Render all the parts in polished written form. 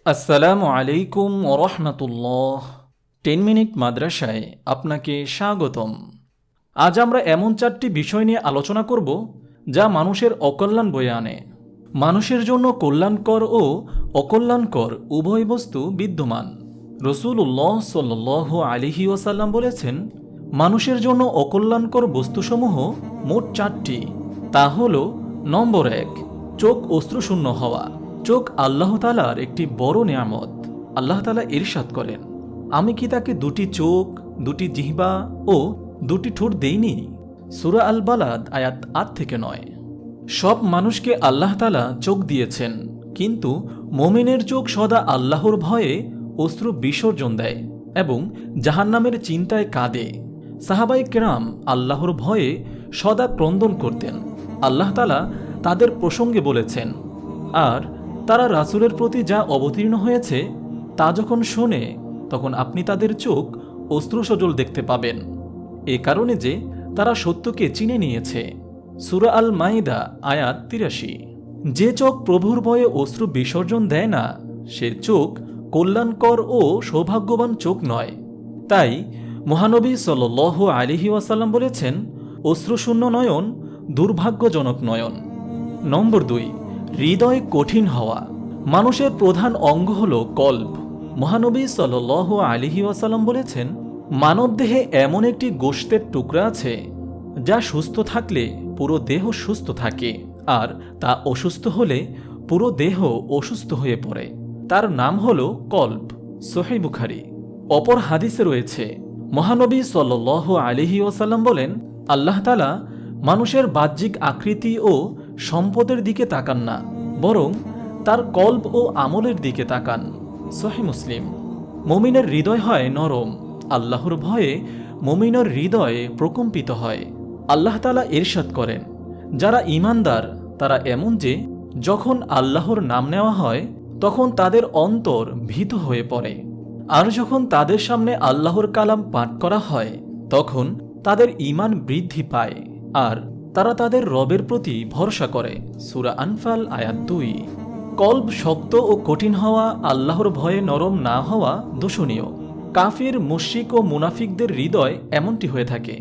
আসসালামু আলাইকুম ওরহমতুল্লাহ। 10 মিনিট মাদ্রাসায় আপনাকে স্বাগতম। আজ আমরা এমন 4টি বিষয় নিয়ে আলোচনা করব যা মানুষের অকল্যাণ বয়ে আনে। মানুষের জন্য কল্যাণকর ও অকল্যাণকর উভয় বস্তু বিদ্যমান। রাসূলুল্লাহ সাল্লাল্লাহু আলাইহি ওয়াসাল্লাম বলেছেন, মানুষের জন্য অকল্যাণকর বস্তুসমূহ মোট 4টি। তা হল, নম্বর 1, চোখ অশ্রুশূন্য হওয়া। চোখ আল্লাহ তাআলার একটি বড় নেয়ামত। আল্লাহ তাআলা ইরশাদ করেন, আমি কি তাকে 2টি চোখ, 2টি জিহ্বা ও 2টি ঠোঁট দেইনি? সূরা আল বালাদ আয়াত 8 থেকে 9। সব মানুষকে আল্লাহ তাআলা চোখ দিয়েছেন, কিন্তু মুমিনের চোখ সদা আল্লাহর ভয়ে অশ্রু বিসর্জন দেয় এবং জাহান্নামের চিন্তায় কাঁদে। সাহাবায়ে কেরাম আল্লাহর ভয়ে সদা ক্রন্দন করতেন। আল্লাহ তাআলা তাদের প্রসঙ্গে বলেছেন, আর তারা রাসূলের প্রতি যা অবতীর্ণ হয়েছে তা যখন শোনে, তখন আপনি তাদের চোখ অশ্রুসজল দেখতে পাবেন, এ কারণে যে তারা সত্যকে চিনে নিয়েছে। সূরা আল মাইদা আয়াত 83। যে চোখ প্রভুর ভয়ে অশ্রু বিসর্জন দেয় না, সে চোখ কল্যাণকর ও সৌভাগ্যবান চোখ নয়। তাই মহানবী সাল্লাল্লাহু আলাইহি ওয়াসাল্লাম বলেছেন, অশ্রুশূন্য নয়ন দুর্ভাগ্যজনক নয়ন। নম্বর 2, হৃদয় কঠিন হওয়া। মানুষের প্রধান অঙ্গ হল কল্ব। মহানবী সাল্লাল্লাহু আলাইহি ওয়াসাল্লাম বলেছেন, মানবদেহে এমন একটি গোশতের টুকরা আছে যা সুস্থ থাকলে পুরো দেহ সুস্থ থাকে, আর তা অসুস্থ হলে পুরো দেহ অসুস্থ হয়ে পড়ে। তার নাম হল কল্ব। সহিহ বুখারী। অপর হাদিসে রয়েছে, মহানবী সাল্লাল্লাহু আলাইহি ওয়াসাল্লাম বলেন, আল্লাহ তাআলা মানুষের বাহ্যিক আকৃতি ও সম্পদের দিকে তাকান না, বরং তার কল্ব ও আমলের দিকে তাকান। সহিহ মুসলিম। মুমিনের হৃদয় হয় নরম। আল্লাহর ভয়ে মুমিনের হৃদয় প্রকম্পিত হয়। আল্লাহ তাআলা ইরশাদ করেন, যারা ঈমানদার তারা এমন যে, যখন আল্লাহর নাম নেওয়া হয় তখন তাদের অন্তর ভীত হয়ে পড়ে, আর যখন তাদের সামনে আল্লাহর কালাম পাঠ করা হয় তখন তাদের ঈমান বৃদ্ধি পায়, আর তারা তাদের রবের প্রতি ভরসা করে। সূরা আনফাল আয়াত 2। কল্ব শক্ত ও কঠিন হওয়া, আল্লাহর ভয়ে নরম না হওয়া দোষণীয়। কাফির, মুশরিক ও মুনাফিকদের হৃদয় এমনটি হয়ে থাকে।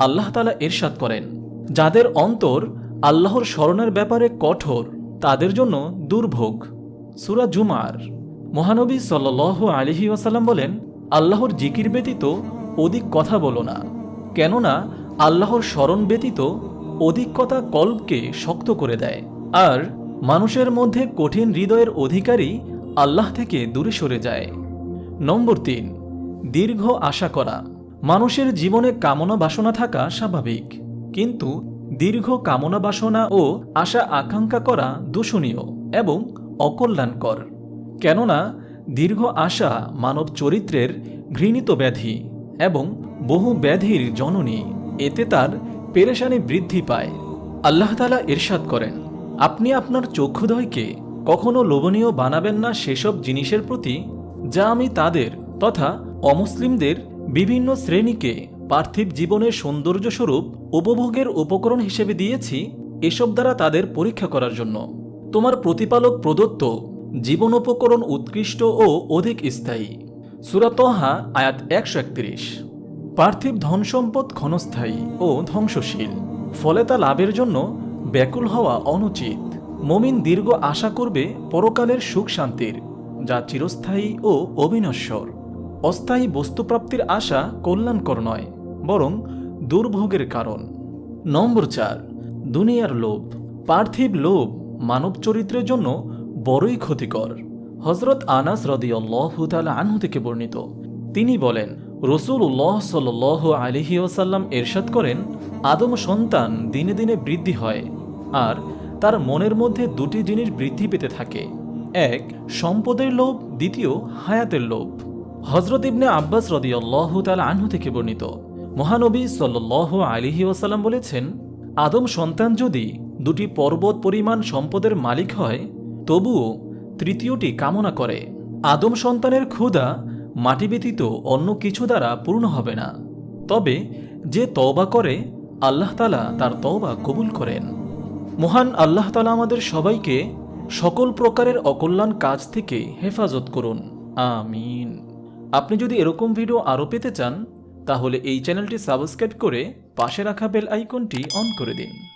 আল্লাহ তাআলা ইরশাদ করেন, যাদের অন্তর আল্লাহর স্মরণের ব্যাপারে কঠোর তাদের জন্য দুর্ভোগ। সূরা জুমার। মহানবী সাল্লাল্লাহু আলাইহি ওয়াসাল্লাম বলেন, আল্লাহর জিকির ব্যতীত অধিক কথা বলো না, কেননা আল্লাহর স্মরণ ব্যতীত অধিক কথা কল্বকে শক্ত করে দেয়, আর মানুষের মধ্যে কঠিন হৃদয়ের অধিকারী আল্লাহ থেকে দূরে সরে যায়। নম্বর 3, দীর্ঘ আশা করা। মানুষের জীবনে কামনা বাসনা থাকা স্বাভাবিক, কিন্তু দীর্ঘ কামনা বাসনা ও আশা আকাঙ্ক্ষা করা দূষণীয় এবং অকল্যাণকর। কেননা দীর্ঘ আশা মানব চরিত্রের ঘৃণিত ব্যাধি এবং বহু ব্যাধির জননী। এতে তার পেরেশানি বৃদ্ধি পায়। আল্লাহ তাআলা ইরশাদ করেন, আপনি আপনার চক্ষুদ্বয়কে কখনো লোভনীয় বানাবেন না সেসব জিনিসের প্রতি যা আমি তাদের তথা অমুসলিমদের বিভিন্ন শ্রেণীকে পার্থিব জীবনের সৌন্দর্যস্বরূপ উপভোগের উপকরণ হিসেবে দিয়েছি, এসব দ্বারা তাদের পরীক্ষা করার জন্য। তোমার প্রতিপালক প্রদত্ত জীবনোপকরণ উৎকৃষ্ট ও অধিক স্থায়ী। সূরা তহা আয়াত 131। পার্থিব ধনসম্পদ ক্ষণস্থায়ী ও ধ্বংসশীল, ফলে তা লাভের জন্য ব্যাকুল হওয়া অনুচিত। মুমিন দীর্ঘ আশা করবে পরকালের সুখ শান্তির, যা চিরস্থায়ী ও অবিনশ্বর। অস্থায়ী বস্তুপ্রাপ্তির আশা কল্যাণকর নয়, বরং দুর্ভোগের কারণ। নম্বর 4, দুনিয়ার লোভ। পার্থিব লোভ মানব চরিত্রের জন্য বড়ই ক্ষতিকর। হযরত আনাস রাদিয়াল্লাহু তাআলা আনহু থেকে বর্ণিত, তিনি বলেন, রাসূলুল্লাহ সাল্লাল্লাহু আলাইহি ওয়াসাল্লাম ইরশাদ করেন, আদম সন্তান দিনে দিনে বৃদ্ধি হয়, আর তার মনের মধ্যে 2টি জিনিস বৃদ্ধি পেতে থাকে, 1 সম্পদের লোভ, দ্বিতীয় হায়াতের লোভ। হযরত ইবনে আব্বাস রাদিয়াল্লাহু তাআলা আনহু থেকে বর্ণিত, মহানবী সাল্লাল্লাহু আলাইহি ওয়াসাল্লাম বলেছেন, আদম সন্তান যদি 2টি পর্বত পরিমাণ সম্পদের মালিক হয়, তবুও তৃতীয়টি কামনা করে। আদম সন্তানের ক্ষুধা মাটি ব্যতীত অন্য কিছু দ্বারা পূর্ণ হবে না, তবে যে তওবা করে আল্লাহ তাআলা তার তওবা কবুল করেন। মহান আল্লাহ তাআলা আমাদের সবাইকে সকল প্রকারের অকল্যাণ কাজ থেকে হেফাজত করুন। আমিন। আপনি যদি এরকম ভিডিও আরও পেতে চান তাহলে এই চ্যানেলটি সাবস্ক্রাইব করে পাশে রাখা বেল আইকনটি অন করে দিন।